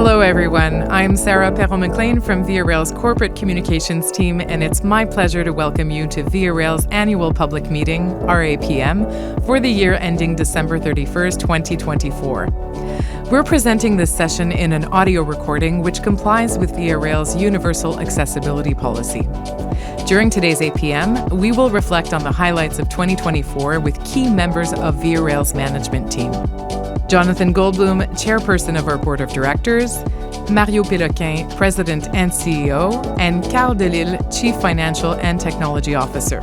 Hello, everyone. I'm Sarah Perron-McLean from Via Rail's corporate communications team, and it's my pleasure to welcome you to Via Rail's annual public meeting, RAPM, for the year ending December 31st, 2024. We're presenting this session in an audio recording which complies with Via Rail's universal accessibility policy. During today's APM, we will reflect on the highlights of 2024 with key members of Via Rail's management team. Jonathan Goldbloom, Chairperson of our Board of Directors, Mario Péloquin, President and CEO, and Carl Delisle, Chief Financial and Technology Officer.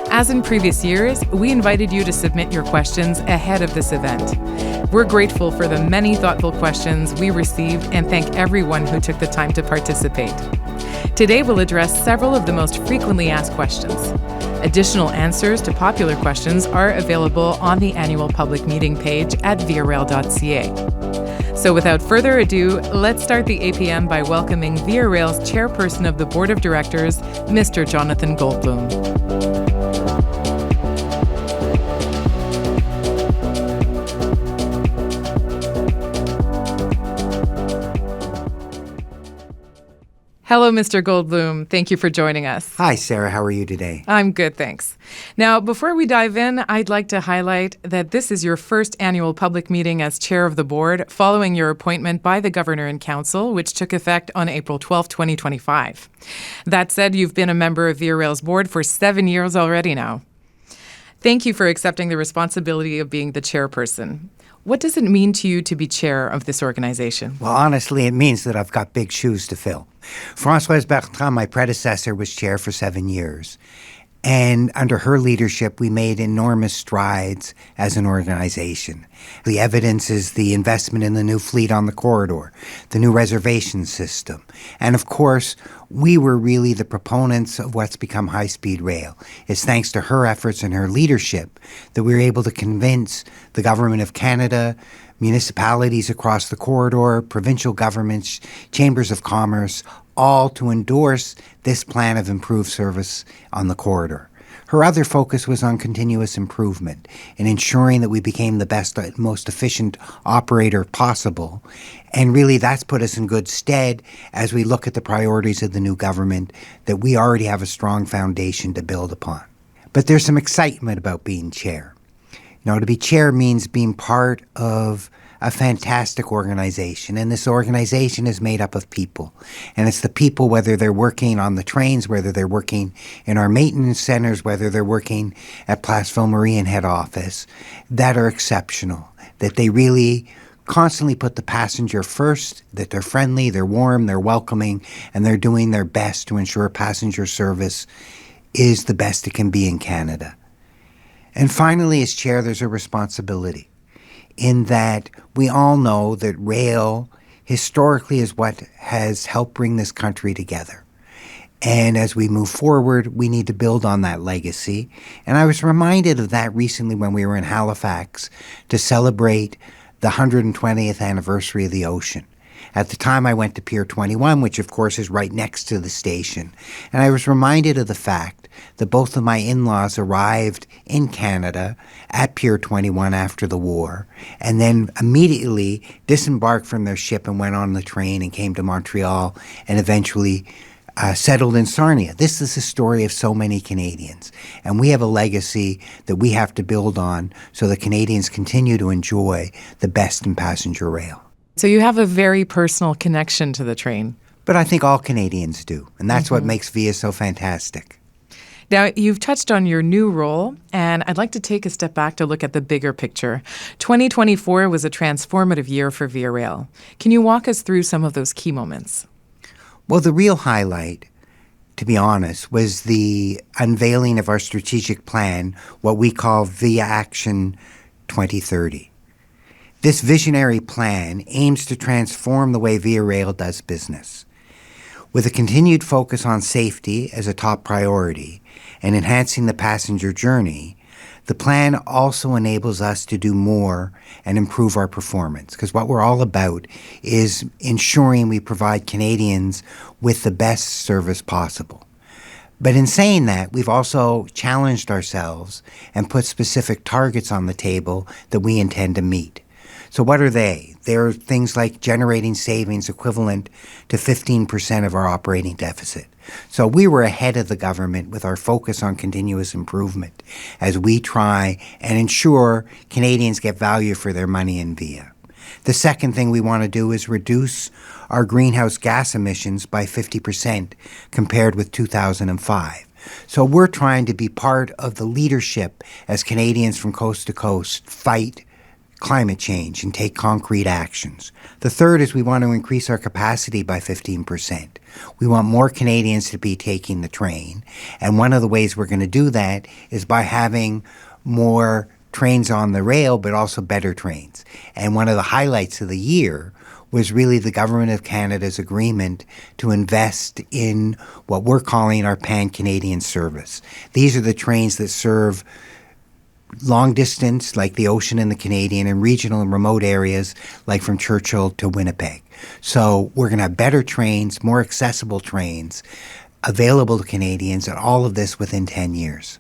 As in previous years, we invited you to submit your questions ahead of this event. We're grateful for the many thoughtful questions we received and thank everyone who took the time to participate. Today we'll address several of the most frequently asked questions. Additional answers to popular questions are available on the annual public meeting page at viarail.ca. So without further ado, let's start the APM by welcoming Via Rail's Chairperson of the Board of Directors, Mr. Jonathan Goldbloom. Hello, Mr. Goldbloom. Thank you for joining us. Hi, Sarah. How are you today? I'm good, thanks. Now, before we dive in, I'd like to highlight that this is your first annual public meeting as chair of the board following your appointment by the Governor and Council, which took effect on April 12, 2025. That said, you've been a member of Via Rail's board for 7 years already now. Thank you for accepting the responsibility of being the chairperson. What does it mean to you to be chair of this organization? Well, honestly, it means that I've got big shoes to fill. Françoise Bertrand, my predecessor, was chair for 7 years. And under her leadership, we made enormous strides as an organization. The evidence is the investment in the new fleet on the corridor, the new reservation system. And of course, we were really the proponents of what's become high-speed rail. It's thanks to her efforts and her leadership that we were able to convince the Government of Canada, municipalities across the corridor, provincial governments, chambers of commerce, all to endorse this plan of improved service on the corridor. Her other focus was on continuous improvement and ensuring that we became the best, most efficient operator possible. And really that's put us in good stead as we look at the priorities of the new government, that we already have a strong foundation to build upon. But there's some excitement about being chair. To be chair means being part of a fantastic organization, and this organization is made up of people. And it's the people, whether they're working on the trains, whether they're working in our maintenance centers, whether they're working at Place Ville-Marie head office, that are exceptional, that they really constantly put the passenger first, that they're friendly, they're warm, they're welcoming, and they're doing their best to ensure passenger service is the best it can be in Canada. And finally, as chair, there's a responsibility in that we all know that rail historically is what has helped bring this country together. And as we move forward, we need to build on that legacy. And I was reminded of that recently when we were in Halifax to celebrate the 120th anniversary of the ocean. At the time, I went to Pier 21, which of course is right next to the station. And I was reminded of the fact that both of my in-laws arrived in Canada at Pier 21 after the war, and then immediately disembarked from their ship and went on the train and came to Montreal and eventually settled in Sarnia. This is the story of so many Canadians. And we have a legacy that we have to build on so that Canadians continue to enjoy the best in passenger rail. So you have a very personal connection to the train. But I think all Canadians do, and that's what makes VIA so fantastic. Now, you've touched on your new role, and I'd like to take a step back to look at the bigger picture. 2024 was a transformative year for Via Rail. Can you walk us through some of those key moments? Well, the real highlight, to be honest, was the unveiling of our strategic plan, what we call Via Action 2030. This visionary plan aims to transform the way Via Rail does business. With a continued focus on safety as a top priority and enhancing the passenger journey, the plan also enables us to do more and improve our performance, because what we're all about is ensuring we provide Canadians with the best service possible. But in saying that, we've also challenged ourselves and put specific targets on the table that we intend to meet. So what are they? They're things like generating savings equivalent to 15% of our operating deficit. So we were ahead of the government with our focus on continuous improvement as we try and ensure Canadians get value for their money in VIA. The second thing we want to do is reduce our greenhouse gas emissions by 50% compared with 2005. So we're trying to be part of the leadership as Canadians from coast to coast fight climate change and take concrete actions. The third is we want to increase our capacity by 15%. We want more Canadians to be taking the train. And one of the ways we're going to do that is by having more trains on the rail, but also better trains. And one of the highlights of the year was really the Government of Canada's agreement to invest in what we're calling our Pan-Canadian service. These are the trains that serve long distance, like the ocean and the Canadian, and regional and remote areas, like from Churchill to Winnipeg. So we're going to have better trains, more accessible trains, available to Canadians, and all of this within 10 years.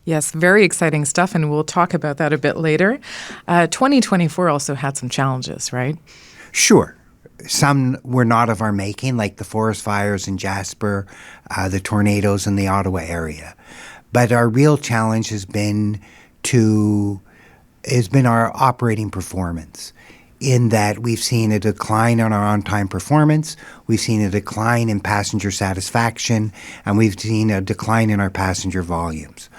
Yes, very exciting stuff, and we'll talk about that a bit later. 2024 also had some challenges, right? Sure. Some were not of our making, like the forest fires in Jasper, the tornadoes in the Ottawa area. But our real challenge has been our operating performance, in that we've seen a decline in our on-time performance, we've seen a decline in passenger satisfaction, and we've seen a decline in our passenger volumes.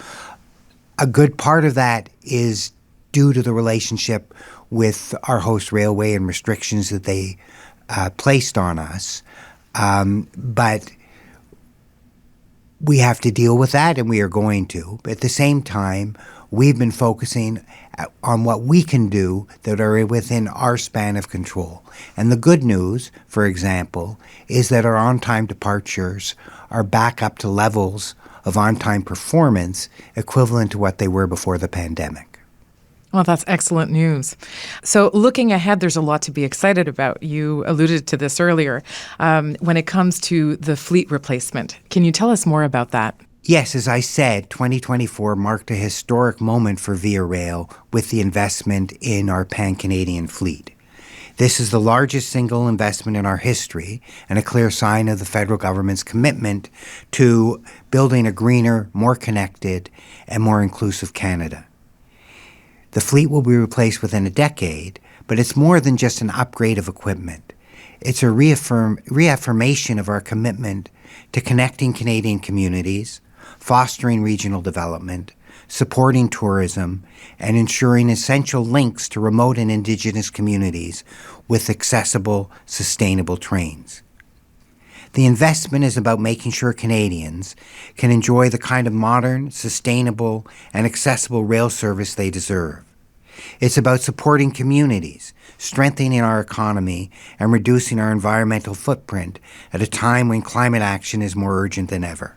A good part of that is due to the relationship with our host railway and restrictions that they placed on us. But we have to deal with that, and we are going to. But at the same time, we've been focusing on what we can do that are within our span of control. And the good news, for example, is that our on-time departures are back up to levels of on-time performance equivalent to what they were before the pandemic. Well, that's excellent news. So looking ahead, there's a lot to be excited about. You alluded to this earlier. When it comes to the fleet replacement, can you tell us more about that? Yes, as I said, 2024 marked a historic moment for Via Rail with the investment in our Pan-Canadian fleet. This is the largest single investment in our history and a clear sign of the federal government's commitment to building a greener, more connected, and more inclusive Canada. The fleet will be replaced within a decade, but it's more than just an upgrade of equipment. It's a reaffirmation of our commitment to connecting Canadian communities, fostering regional development, supporting tourism, and ensuring essential links to remote and Indigenous communities with accessible, sustainable trains. The investment is about making sure Canadians can enjoy the kind of modern, sustainable, and accessible rail service they deserve. It's about supporting communities, strengthening our economy, and reducing our environmental footprint at a time when climate action is more urgent than ever.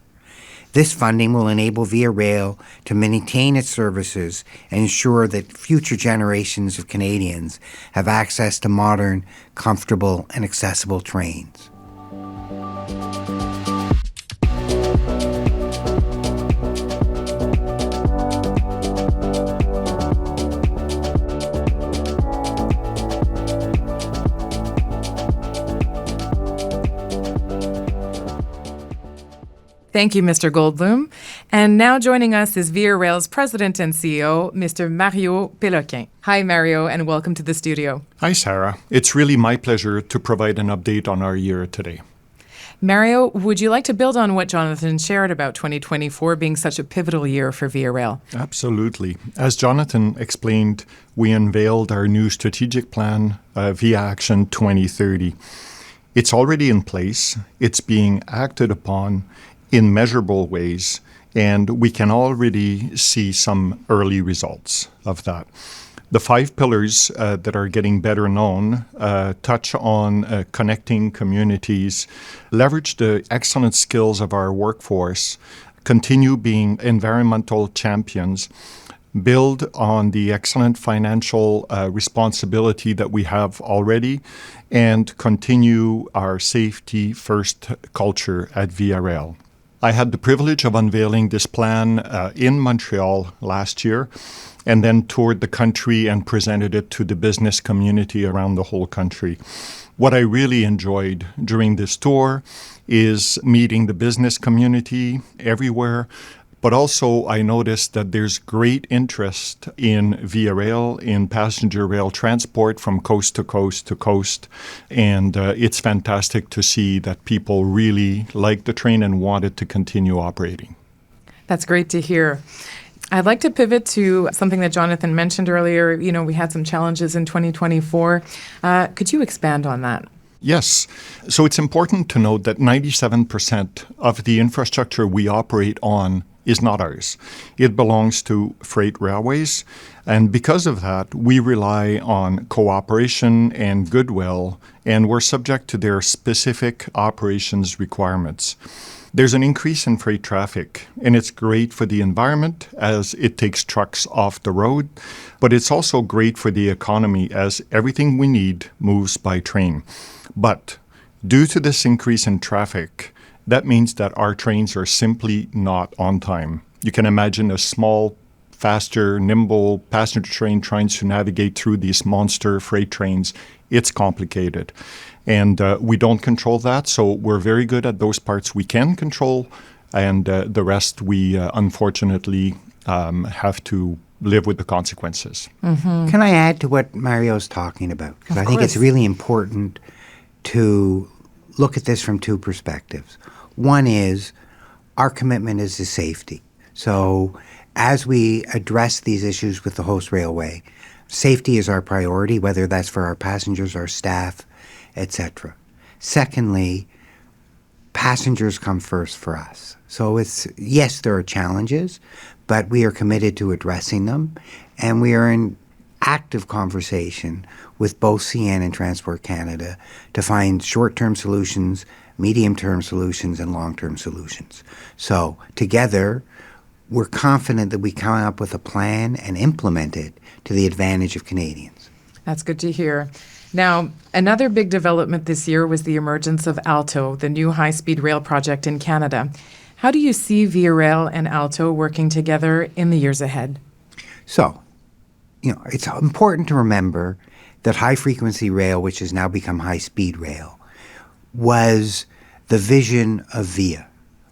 This funding will enable Via Rail to maintain its services and ensure that future generations of Canadians have access to modern, comfortable, and accessible trains. Thank you, Mr. Goldbloom. And now joining us is Via Rail's President and CEO, Mr. Mario Péloquin. Hi, Mario, and welcome to the studio. Hi, Sarah. It's really my pleasure to provide an update on our year today. Mario, would you like to build on what Jonathan shared about 2024 being such a pivotal year for Via Rail? Absolutely. As Jonathan explained, we unveiled our new strategic plan, Via Action 2030. It's already in place. It's being acted upon in measurable ways, and we can already see some early results of that. The 5 pillars that are getting better known touch on connecting communities, leverage the excellent skills of our workforce, continue being environmental champions, build on the excellent financial responsibility that we have already, and continue our safety-first culture at Via Rail. I had the privilege of unveiling this plan in Montreal last year, and then toured the country and presented it to the business community around the whole country. What I really enjoyed during this tour is meeting the business community everywhere, but also I noticed that there's great interest in Via Rail, in passenger rail transport from coast to coast to coast, and it's fantastic to see that people really like the train and want it to continue operating. That's great to hear. I'd like to pivot to something that Jonathan mentioned earlier. You know, we had some challenges in 2024. Could you expand on that? Yes. So it's important to note that 97% of the infrastructure we operate on is not ours. It belongs to freight railways. And because of that, we rely on cooperation and goodwill, and we're subject to their specific operations requirements. There's an increase in freight traffic, and it's great for the environment as it takes trucks off the road, but it's also great for the economy as everything we need moves by train. But due to this increase in traffic, that means that our trains are simply not on time. You can imagine a small, faster, nimble passenger train trying to navigate through these monster freight trains. It's complicated. And we don't control that, so we're very good at those parts we can control, and the rest we unfortunately have to live with the consequences. Mm-hmm. Can I add to what Mario's talking about? Because I think it's really important to look at this from two perspectives. One is our commitment is to safety. So as we address these issues with the host railway, safety is our priority, whether that's for our passengers, our staff, etc. Secondly, passengers come first for us. So yes, there are challenges, but we are committed to addressing them, and we are in active conversation with both CN and Transport Canada to find short-term solutions, medium-term solutions, and long-term solutions. So together, we're confident that we come up with a plan and implement it to the advantage of Canadians. That's good to hear. Now, another big development this year was the emergence of ALTO, the new high-speed rail project in Canada. How do you see Via Rail and ALTO working together in the years ahead? So, it's important to remember that high-frequency rail, which has now become high-speed rail, was the vision of Via.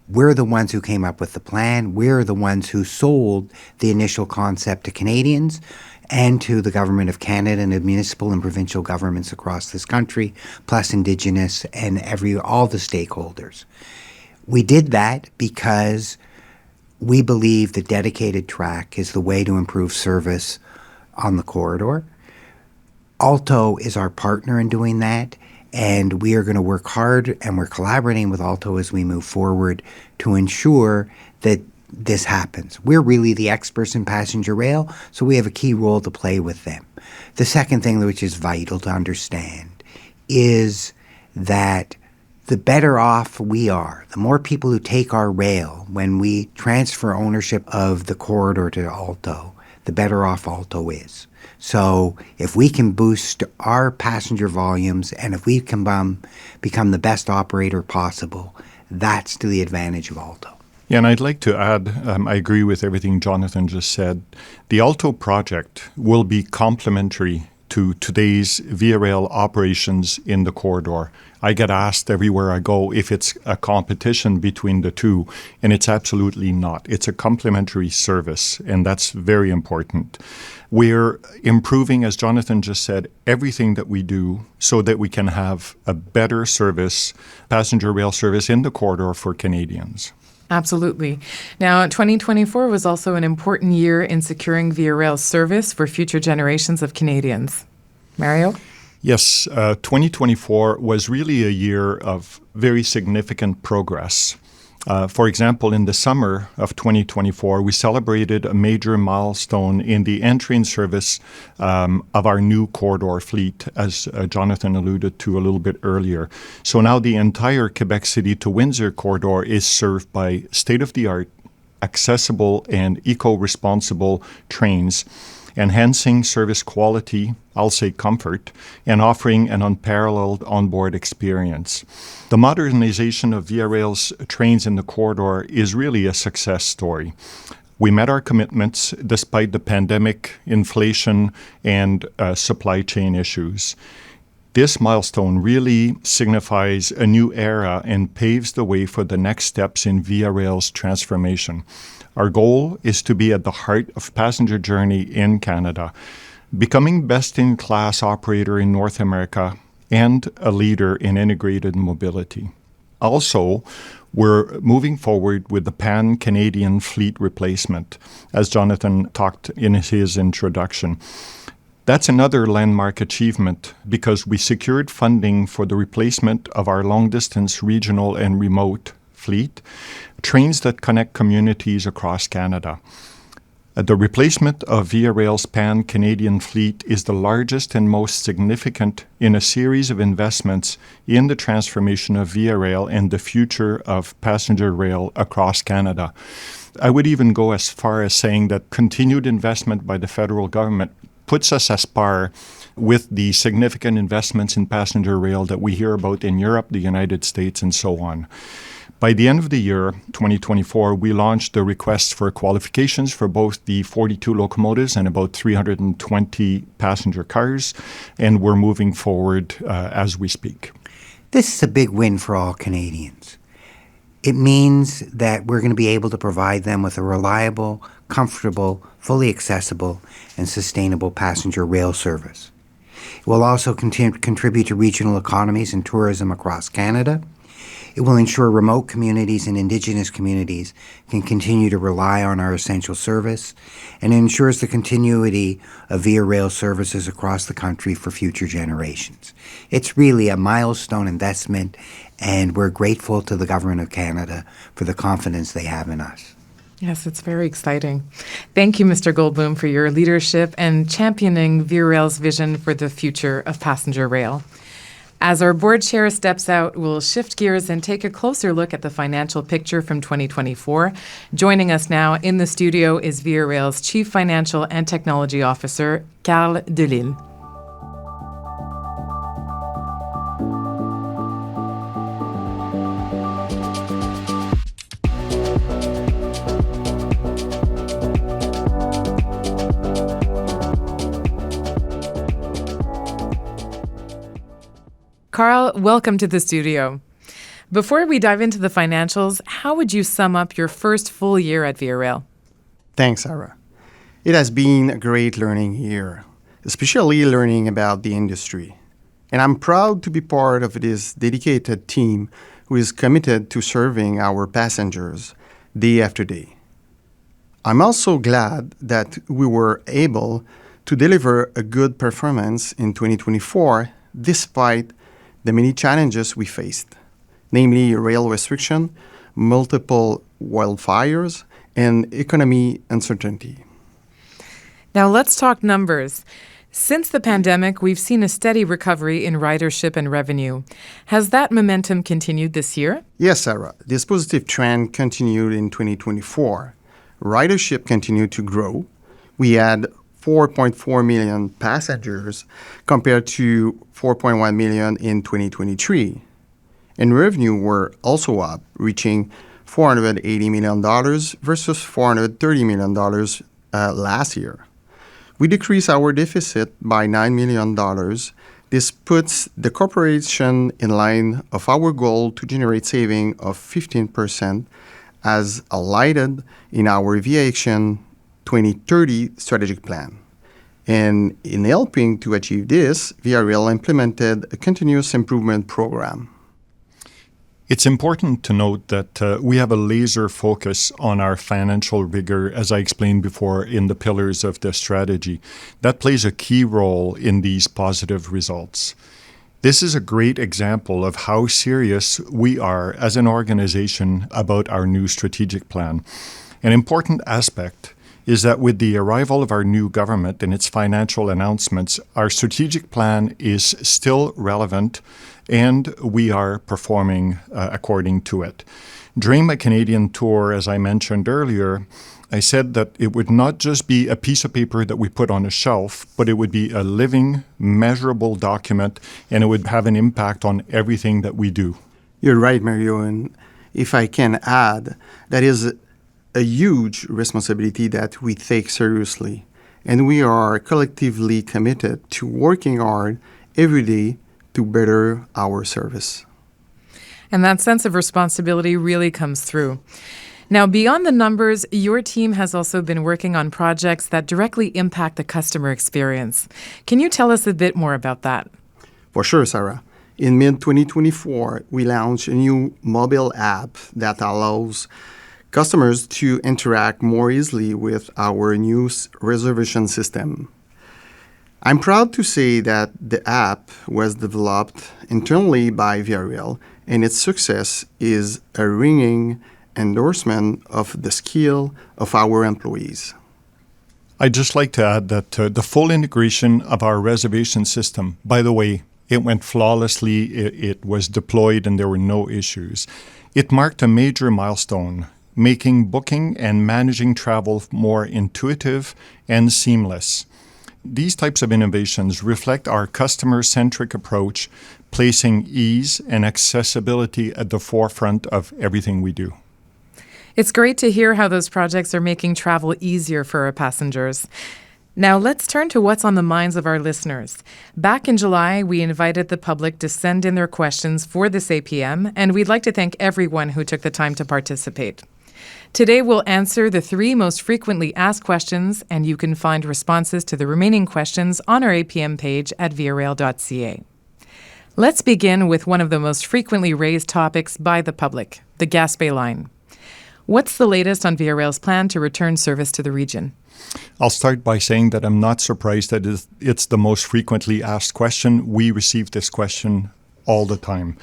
We're the ones who came up with the plan. We're the ones who sold the initial concept to Canadians and to the Government of Canada and the municipal and provincial governments across this country, plus Indigenous and all the stakeholders. We did that because we believe that dedicated track is the way to improve service on the corridor. ALTO is our partner in doing that, and we are going to work hard, and we're collaborating with ALTO as we move forward to ensure that this happens. We're really the experts in passenger rail, so we have a key role to play with them. The second thing, which is vital to understand, is that the better off we are, the more people who take our rail when we transfer ownership of the corridor to ALTO, the better off ALTO is. So if we can boost our passenger volumes and if we can become the best operator possible, that's to the advantage of ALTO. Yeah, and I'd like to add, I agree with everything Jonathan just said. The ALTO project will be complementary to today's Via Rail operations in the corridor. I get asked everywhere I go if it's a competition between the two, and it's absolutely not. It's a complementary service, and that's very important. We're improving, as Jonathan just said, everything that we do so that we can have a better service, passenger rail service in the corridor for Canadians. Absolutely. Now, 2024 was also an important year in securing Via Rail's service for future generations of Canadians. Mario? Yes, 2024 was really a year of very significant progress. For example, in the summer of 2024, we celebrated a major milestone in the entry in service of our new corridor fleet, as Jonathan alluded to a little bit earlier. So now the entire Quebec City to Windsor corridor is served by state-of-the-art, accessible and eco-responsible trains. enhancing service quality, I'll say comfort, and offering an unparalleled onboard experience. The modernization of Via Rail's trains in the corridor is really a success story. We met our commitments despite the pandemic, inflation, and supply chain issues. This milestone really signifies a new era and paves the way for the next steps in Via Rail's transformation. Our goal is to be at the heart of passenger journey in Canada, becoming best-in-class operator in North America and a leader in integrated mobility. Also, we're moving forward with the pan-Canadian fleet replacement, as Jonathan talked in his introduction. That's another landmark achievement because we secured funding for the replacement of our long-distance regional and remote fleet, trains that connect communities across Canada. The replacement of Via Rail's pan-Canadian fleet is the largest and most significant in a series of investments in the transformation of Via Rail and the future of passenger rail across Canada. I would even go as far as saying that continued investment by the federal government puts us as par with the significant investments in passenger rail that we hear about in Europe, the United States, and so on. By the end of the year, 2024, we launched the requests for qualifications for both the 42 locomotives and about 320 passenger cars, and we're moving forward as we speak. This is a big win for all Canadians. It means that we're going to be able to provide them with a reliable, comfortable, fully accessible, and sustainable passenger rail service. It will also contribute to regional economies and tourism across Canada. It will ensure remote communities and Indigenous communities can continue to rely on our essential service, and it ensures the continuity of Via Rail services across the country for future generations. It's really a milestone investment, and we're grateful to the Government of Canada for the confidence they have in us. Yes, it's very exciting. Thank you, Mr. Goldbloom, for your leadership and championing Via Rail's vision for the future of passenger rail. As our board chair steps out, we'll shift gears and take a closer look at the financial picture from 2024. Joining us now in the studio is Via Rail's Chief Financial and Technology Officer, Carl Delisle. Carl, welcome to the studio. Before we dive into the financials, how would you sum up your first full year at Via Rail? Thanks, Sarah. It has been a great learning year, especially learning about the industry. And I'm proud to be part of this dedicated team who is committed to serving our passengers day after day. I'm also glad that we were able to deliver a good performance in 2024 despite the many challenges we faced, namely rail restriction, multiple wildfires, and economy uncertainty. Now let's talk numbers. Since the pandemic, we've seen a steady recovery in ridership and revenue. Has that momentum continued this year? Yes, Sarah. This positive trend continued in 2024. Ridership continued to grow. We had 4.4 million passengers compared to 4.1 million in 2023. And revenue were also up, reaching $480 million versus $430 million last year. We decreased our deficit by $9 million. This puts the corporation in line of our goal to generate saving of 15% as highlighted in our Via Action 2030 strategic plan. And in helping to achieve this, Via Rail implemented a continuous improvement program. It's important to note that we have a laser focus on our financial rigor, as I explained before, in the pillars of the strategy. That plays a key role in these positive results. This is a great example of how serious we are as an organization about our new strategic plan. An important aspect is that with the arrival of our new government and its financial announcements, our strategic plan is still relevant and we are performing according to it. During my Canadian tour, as I mentioned earlier, I said that it would not just be a piece of paper that we put on a shelf, but it would be a living, measurable document, and it would have an impact on everything that we do. You're right, Mario. And if I can add, that is a huge responsibility that we take seriously. And we are collectively committed to working hard every day to better our service. And that sense of responsibility really comes through. Now, beyond the numbers, your team has also been working on projects that directly impact the customer experience. Can you tell us a bit more about that? For sure, Sarah. In mid-2024, we launched a new mobile app that allows customers to interact more easily with our new reservation system. I'm proud to say that the app was developed internally by VRL, and its success is a ringing endorsement of the skill of our employees. I'd just like to add that the full integration of our reservation system, by the way, it went flawlessly, it was deployed, and there were no issues. It marked a major milestone, making booking and managing travel more intuitive and seamless. These types of innovations reflect our customer-centric approach, placing ease and accessibility at the forefront of everything we do. It's great to hear how those projects are making travel easier for our passengers. Now let's turn to what's on the minds of our listeners. Back in July, we invited the public to send in their questions for this APM, and we'd like to thank everyone who took the time to participate. Today, we'll answer the 3 most frequently asked questions, and you can find responses to the remaining questions on our APM page at viarail.ca. Let's begin with one of the most frequently raised topics by the public, the Gaspé line. What's the latest on VRL's plan to return service to the region? I'll start by saying that I'm not surprised that it's the most frequently asked question. We receive this question all the time.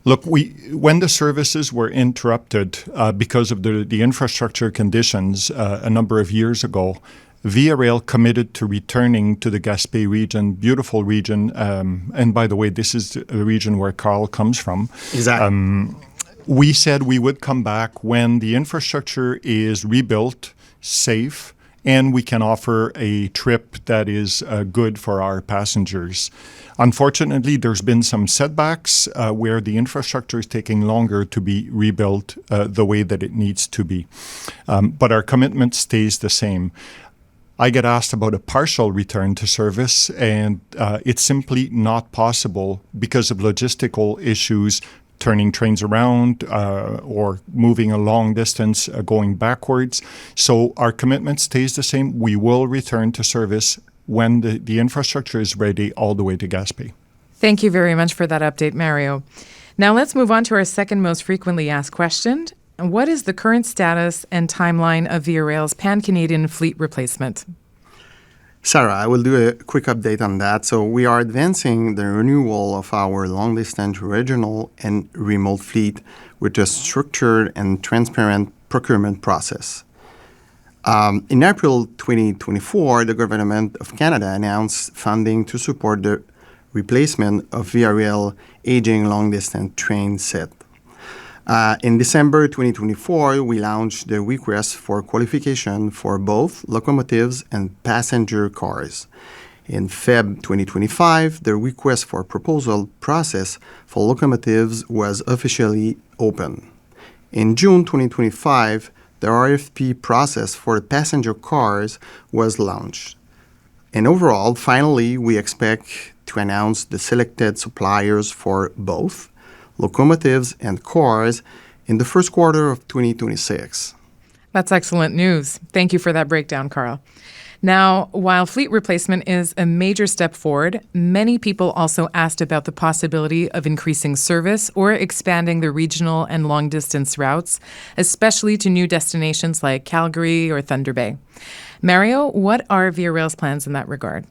Look, when the services were interrupted because of the infrastructure conditions a number of years ago, VRL committed to returning to the Gaspé region, beautiful region. And by the way, this is the region where Carl comes from. Exactly. We said we would come back when the infrastructure is rebuilt, safe, and we can offer a trip that is good for our passengers. Unfortunately, there's been some setbacks where the infrastructure is taking longer to be rebuilt the way that it needs to be. But our commitment stays the same. I get asked about a partial return to service, and it's simply not possible because of logistical issues, turning trains around or moving a long distance going backwards. So our commitment stays the same. We will return to service when the infrastructure is ready all the way to Gaspé. Thank you very much for that update, Mario. Now let's move on to our second most frequently asked question. What is the current status and timeline of VRL's Pan-Canadian fleet replacement? Sarah, I will do a quick update on that. So we are advancing the renewal of our long-distance regional and remote fleet with a structured and transparent procurement process. In April 2024, the Government of Canada announced funding to support the replacement of VRL aging long-distance train set. In December 2024, we launched the request for qualification for both locomotives and passenger cars. In Feb 2025, the request for proposal process for locomotives was officially open. In June 2025, the RFP process for the passenger cars was launched. And overall, finally, we expect to announce the selected suppliers for both locomotives and cars in the first quarter of 2026. That's excellent news. Thank you for that breakdown, Carl. Now, while fleet replacement is a major step forward, many people also asked about the possibility of increasing service or expanding the regional and long-distance routes, especially to new destinations like Calgary or Thunder Bay. Mario, what are VRL's plans in that regard?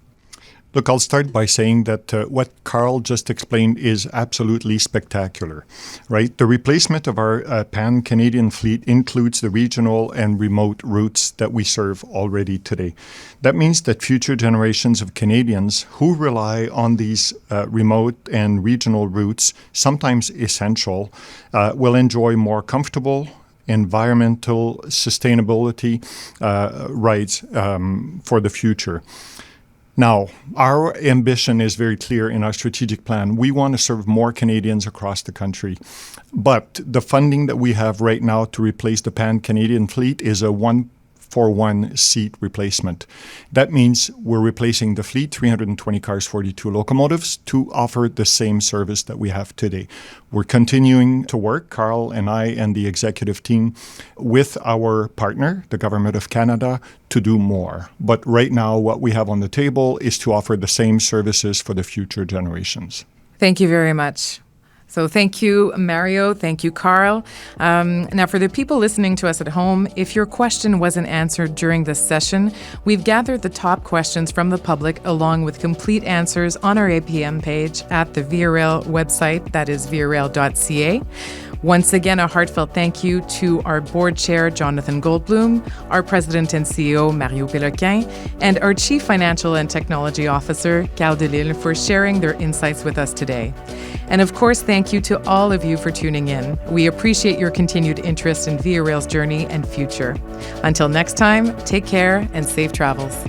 Look, I'll start by saying that what Carl just explained is absolutely spectacular, right? The replacement of our Pan-Canadian fleet includes the regional and remote routes that we serve already today. That means that future generations of Canadians who rely on these remote and regional routes, sometimes essential, will enjoy more comfortable, environmental sustainability rights for the future. Now, our ambition is very clear in our strategic plan. We want to serve more Canadians across the country. But the funding that we have right now to replace the pan-Canadian fleet is a 1-for-1 seat replacement. That means we're replacing the fleet, 320 cars, 42 locomotives, to offer the same service that we have today. We're continuing to work, Carl and I and the executive team, with our partner, the Government of Canada, to do more. But right now, what we have on the table is to offer the same services for the future generations. Thank you very much. So thank you, Mario. Thank you, Carl. Now, for the people listening to us at home, if your question wasn't answered during this session, we've gathered the top questions from the public along with complete answers on our APM page at the VRL website, that is vrl.ca. Once again, a heartfelt thank you to our board chair, Jonathan Goldbloom, our president and CEO, Mario Péloquin, and our chief financial and technology officer, Carl Delisle, for sharing their insights with us today. And of course, thank you to all of you for tuning in. We appreciate your continued interest in Via Rail's journey and future. Until next time, take care and safe travels.